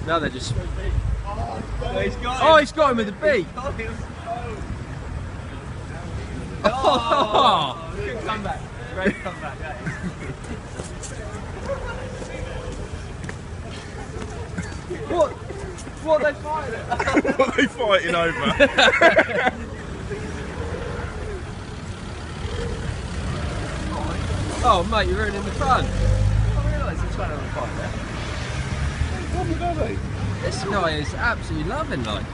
Now they're just. Oh, He's got him with the beak. Oh. Good comeback. Great comeback. That is. What are they fighting? What are they fighting over? Oh, mate, you're ruining the fun. I realise he's trying to have a fight there. What are they? This guy is absolutely loving life.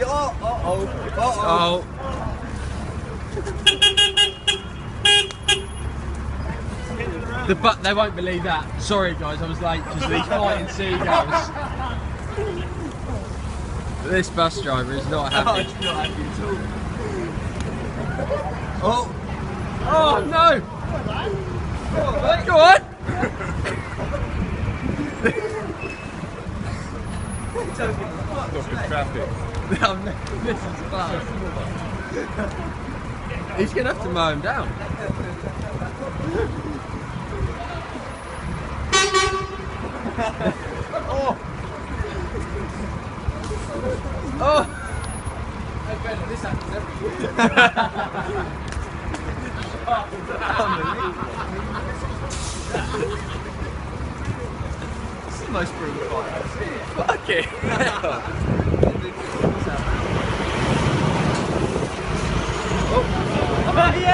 Oh. But they won't believe that. Sorry guys, I was late because these fighting seagulls. This bus driver is not happy. He's not happy at all. Oh! Oh no! Go on! Stopping traffic. This is class. He's gonna have to mow him down. Oh! Oh! This happens every year. It's the most brutal fight I've seen. Fuck it! Oh, yeah!